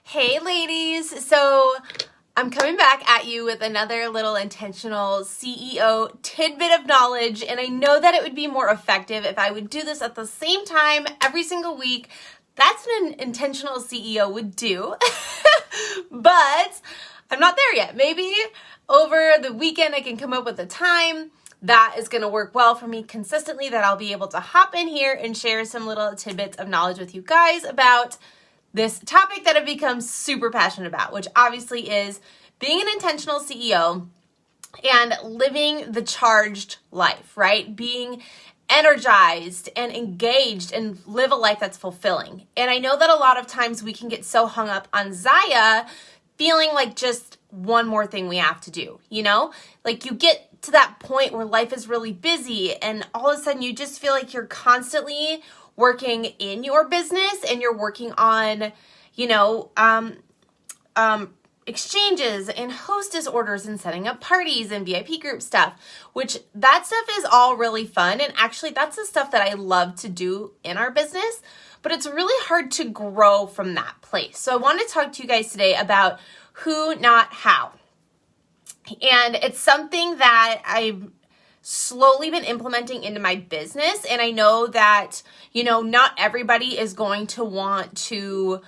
Hey ladies, so I'm coming back at you with another little intentional CEO tidbit of knowledge, and I know that it would be more effective if I would do this at the same time every single week. That's what an intentional CEO would do, but I'm not there yet. Maybe over the weekend I can come up with a time that is going to work well for me consistently, that I'll be able to hop in here and share some little tidbits of knowledge with you guys about this topic that I've become super passionate about, which obviously is being an intentional CEO and living the charged life, right? Being energized and engaged and live a life that's fulfilling. And I know that a lot of times we can get so hung up on Zaya feeling like just one more thing we have to do, you know? Like you get to that point where life is really busy and all of a sudden you just feel like you're constantly working in your business and you're working on, exchanges and hostess orders and setting up parties and VIP group stuff, which that stuff is all really fun. And actually that's the stuff that I love to do in our business, but it's really hard to grow from that place. So I want to talk to you guys today about who, not how. And it's something that I've slowly been implementing into my business. And I know that, not everybody is going to want to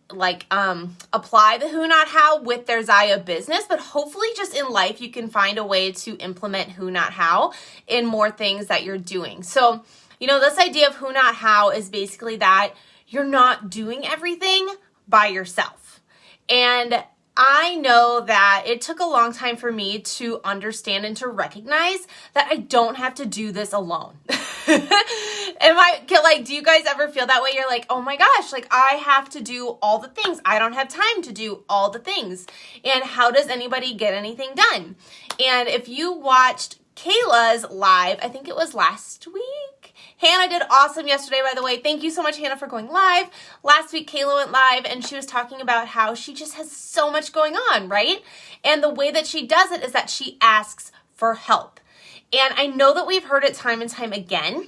apply the who, not how with their Zaya business, but hopefully just in life, you can find a way to implement who, not how in more things that you're doing. So, this idea of who, not how is basically that you're not doing everything by yourself. And I know that it took a long time for me to understand and to recognize that I don't have to do this alone. Do you guys ever feel that way? You're like, oh my gosh, I have to do all the things. I don't have time to do all the things. And how does anybody get anything done? And if you watched Kayla's live, I think it was last week. Hannah did awesome yesterday, by the way. Thank you so much, Hannah, for going live. Last week, Kayla went live, and she was talking about how she just has so much going on, right? And the way that she does it is that she asks for help. And I know that we've heard it time and time again,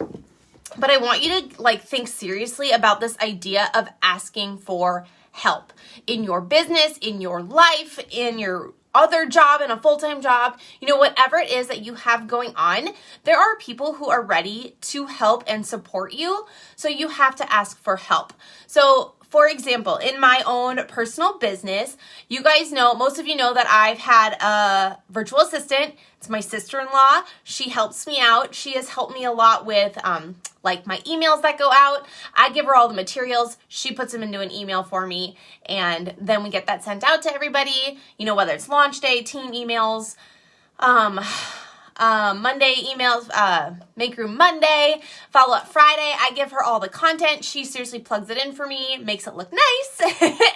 but I want you to think seriously about this idea of asking for help in your business, in your life, in your other job, in a full-time job, whatever it is that you have going on, there are people who are ready to help and support you. So you have to ask for help. So for example, in my own personal business, you guys know, most of you know that I've had a virtual assistant. It's my sister-in-law. She helps me out. She has helped me a lot with my emails that go out. I give her all the materials. She puts them into an email for me. And then we get that sent out to everybody, whether it's launch day, team emails, Monday emails, make room Monday, follow up Friday. I give her all the content. She seriously plugs it in for me, makes it look nice,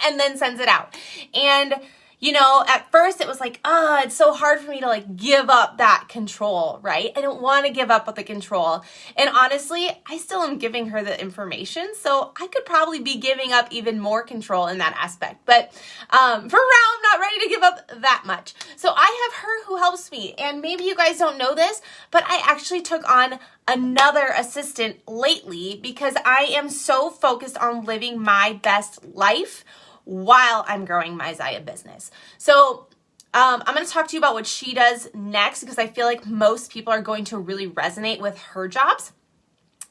and then sends it out. And at first it was it's so hard for me to give up that control, right? I don't want to give up with the control. And honestly, I still am giving her the information. So I could probably be giving up even more control in that aspect. But for now, I'm not ready to give up that much. So I have her who helps me. And maybe you guys don't know this, but I actually took on another assistant lately because I am so focused on living my best life while I'm growing my Zaya business. So I'm going to talk to you about what she does next because I feel like most people are going to really resonate with her jobs.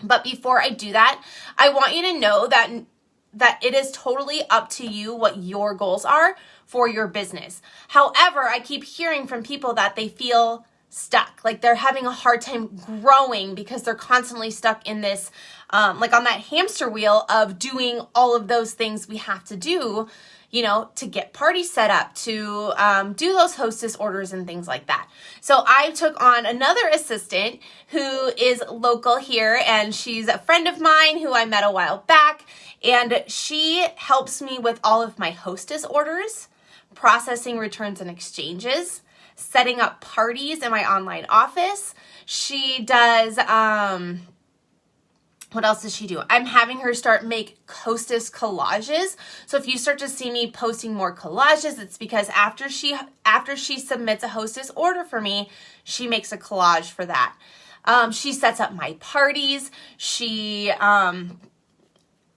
But before I do that, I want you to know that it is totally up to you what your goals are for your business. However, I keep hearing from people that they feel stuck, they're having a hard time growing because they're constantly stuck in this, on that hamster wheel of doing all of those things we have to do, to get parties set up, to do those hostess orders and things like that. So I took on another assistant who is local here, and she's a friend of mine who I met a while back, and she helps me with all of my hostess orders, processing returns and exchanges, setting up parties in my online office. She does, what else does she do? I'm having her make hostess collages. So if you start to see me posting more collages, it's because after she submits a hostess order for me, she makes a collage for that. She sets up my parties. She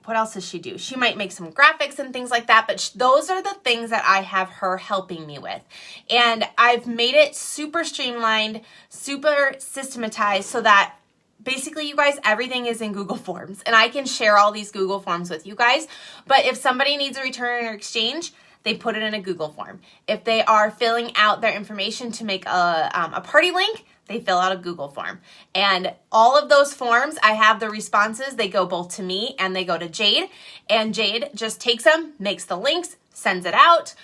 what else does she do? She might make some graphics and things like that, but those are the things that I have her helping me with. And I've made it super streamlined, super systematized so that basically, you guys, everything is in Google Forms, and I can share all these Google Forms with you guys. But if somebody needs a return or exchange, they put it in a Google form. If they are filling out their information to make a party link, they fill out a Google form. And all of those forms, I have the responses. They go both to me and they go to Jade. And Jade just takes them, makes the links, sends it out,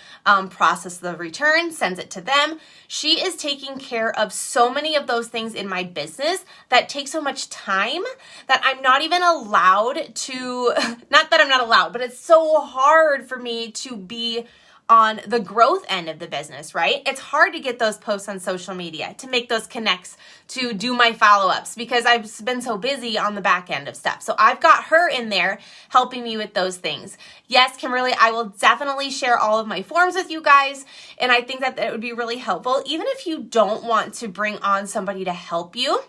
processes the return, sends it to them. She is taking care of so many of those things in my business that take so much time that I'm not even allowed to, not that I'm not allowed, but it's so hard for me to be on the growth end of the business, right? It's hard to get those posts on social media, to make those connects, to do my follow-ups because I've been so busy on the back end of stuff. So I've got her in there helping me with those things. Yes, Kimberly, I will definitely share all of my forms with you guys. And I think that it would be really helpful, even if you don't want to bring on somebody to help you.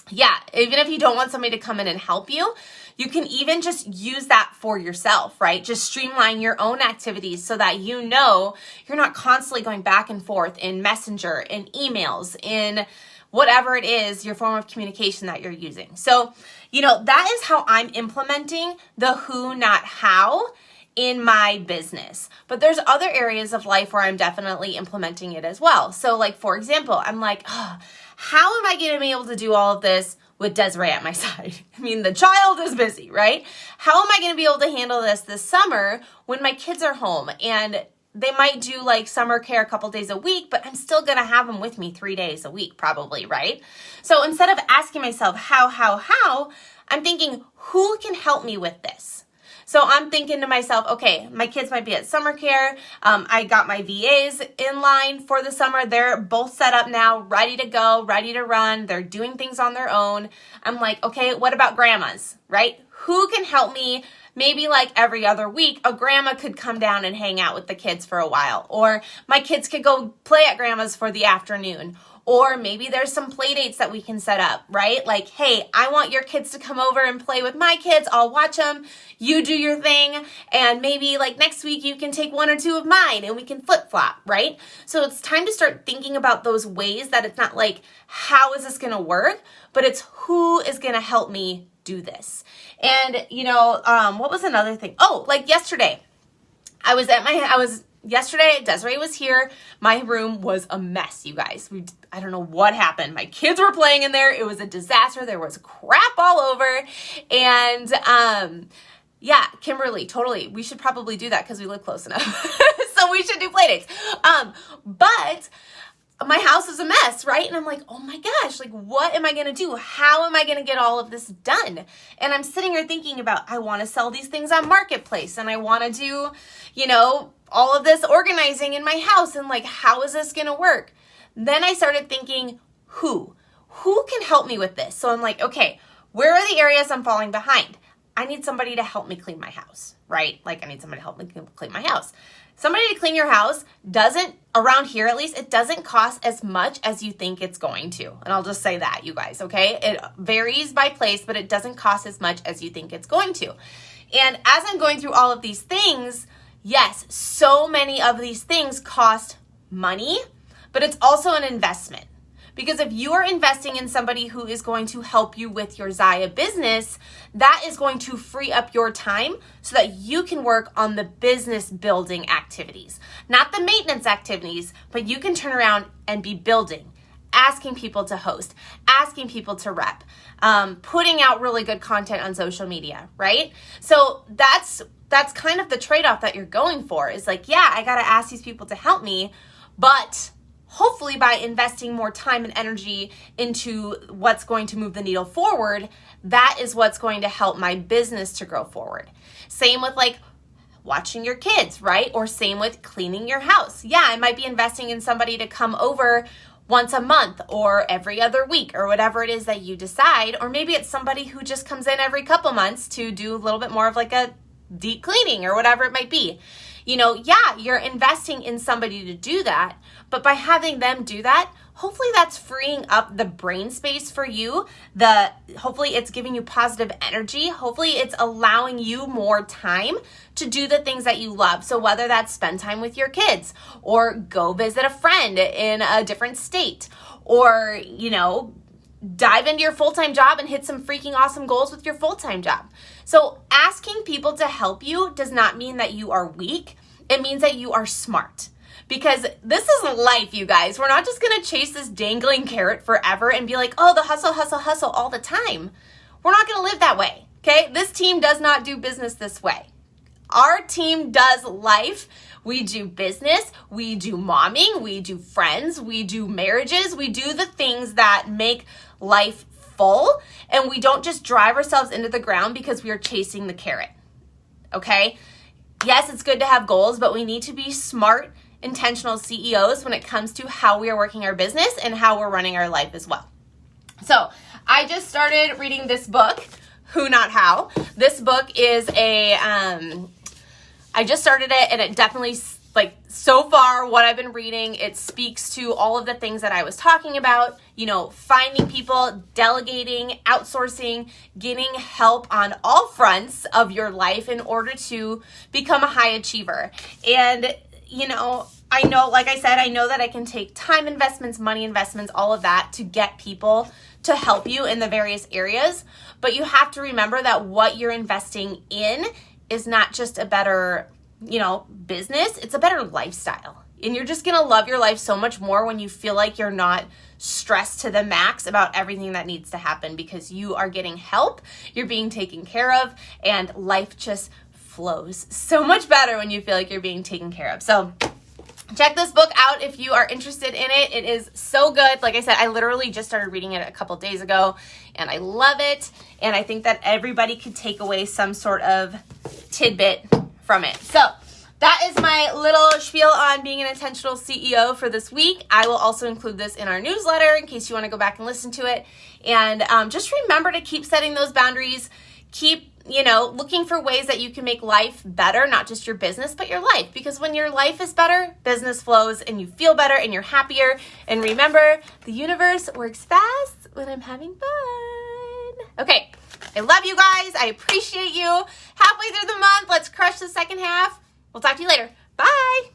Yeah, even if you don't want somebody to come in and help you, you can even just use that for yourself, right? Just streamline your own activities so that you know you're not constantly going back and forth in Messenger, in emails, in whatever it is, your form of communication that you're using. So, that is how I'm implementing the who, not how in my business. But there's other areas of life where I'm definitely implementing it as well. So like, for example, I'm like, how am I going to be able to do all of this with Desiree at my side? I mean, the child is busy, right? How am I going to be able to handle this summer when my kids are home and they might do like summer care a couple days a week, but I'm still going to have them with me 3 days a week probably, right? So instead of asking myself how, I'm thinking, who can help me with this? So I'm thinking to myself, okay, my kids might be at summer care. I got my VAs in line for the summer. They're both set up now, ready to go, ready to run. They're doing things on their own. I'm like, okay, what about grandmas, right? Who can help me? Maybe like every other week, a grandma could come down and hang out with the kids for a while. Or my kids could go play at grandma's for the afternoon. Or maybe there's some play dates that we can set up, right? Like, hey, I want your kids to come over and play with my kids. I'll watch them. You do your thing. And maybe like next week you can take 1 or 2 of mine and we can flip flop, right? So it's time to start thinking about those ways that it's not like, how is this going to work? But it's who is going to help me do this. And, what was another thing? Oh, like yesterday, Yesterday, Desiree was here. My room was a mess, you guys. I don't know what happened. My kids were playing in there. It was a disaster. There was crap all over. And yeah, Kimberly, totally. We should probably do that because we live close enough. So we should do play dates. But my house is a mess, right? And I'm like, oh my gosh, like what am I going to do? How am I going to get all of this done? And I'm sitting here thinking about, I want to sell these things on Marketplace and I want to do, all of this organizing in my house and like, how is this going to work? Then I started thinking, who can help me with this? So I'm like, okay, where are the areas I'm falling behind? I need somebody to help me clean my house, right? Like I need somebody to help me clean my house. Somebody to clean your house around here at least, it doesn't cost as much as you think it's going to. And I'll just say that, you guys, okay? It varies by place, but it doesn't cost as much as you think it's going to. And as I'm going through all of these things, yes, so many of these things cost money, but it's also an investment. Because if you are investing in somebody who is going to help you with your Zaya business, that is going to free up your time so that you can work on the business building activities. Not the maintenance activities, but you can turn around and be building, asking people to host, asking people to rep, putting out really good content on social media, right? So that's kind of the trade-off that you're going for is like, yeah, I got to ask these people to help me, but hopefully by investing more time and energy into what's going to move the needle forward, that is what's going to help my business to grow forward. Same with like watching your kids, right? Or same with cleaning your house. Yeah, I might be investing in somebody to come over once a month or every other week or whatever it is that you decide. Or maybe it's somebody who just comes in every couple months to do a little bit more of like a deep cleaning or whatever it might be. Yeah, you're investing in somebody to do that, but by having them do that, hopefully that's freeing up the brain space for you. Hopefully it's giving you positive energy. Hopefully it's allowing you more time to do the things that you love. So whether that's spend time with your kids, or go visit a friend in a different state, or, dive into your full-time job and hit some freaking awesome goals with your full-time job. So asking people to help you does not mean that you are weak. It means that you are smart. Because this is life, you guys. We're not just going to chase this dangling carrot forever and be like, oh, the hustle, hustle, hustle all the time. We're not going to live that way, okay? This team does not do business this way. Our team does life. We do business, we do momming, we do friends, we do marriages, we do the things that make life full, and we don't just drive ourselves into the ground because we are chasing the carrot, okay? Yes, it's good to have goals, but we need to be smart, intentional CEOs when it comes to how we are working our business and how we're running our life as well. So I just started reading this book, Who Not How. This book is I just started it, and it definitely, so far what I've been reading, it speaks to all of the things that I was talking about, finding people, delegating, outsourcing, getting help on all fronts of your life in order to become a high achiever. And, I know, like I said, I know that I can take time investments, money investments, all of that to get people to help you in the various areas. But you have to remember that what you're investing in is not just a better, business, it's a better lifestyle. And you're just going to love your life so much more when you feel like you're not stressed to the max about everything that needs to happen, because you are getting help, you're being taken care of, and life just flows so much better when you feel like you're being taken care of. So check this book out if you are interested in it. It is so good. Like I said, I literally just started reading it a couple days ago, and I love it. And I think that everybody could take away some sort of tidbit from it. So that is my little spiel on being an intentional CEO for this week. I will also include this in our newsletter in case you want to go back and listen to it. And just remember to keep setting those boundaries. Keep looking for ways that you can make life better, not just your business, but your life. Because when your life is better, business flows and you feel better and you're happier. And remember, the universe works fast when I'm having fun. Okay, I love you guys. I appreciate you. Halfway through the month, let's crush the second half. We'll talk to you later. Bye.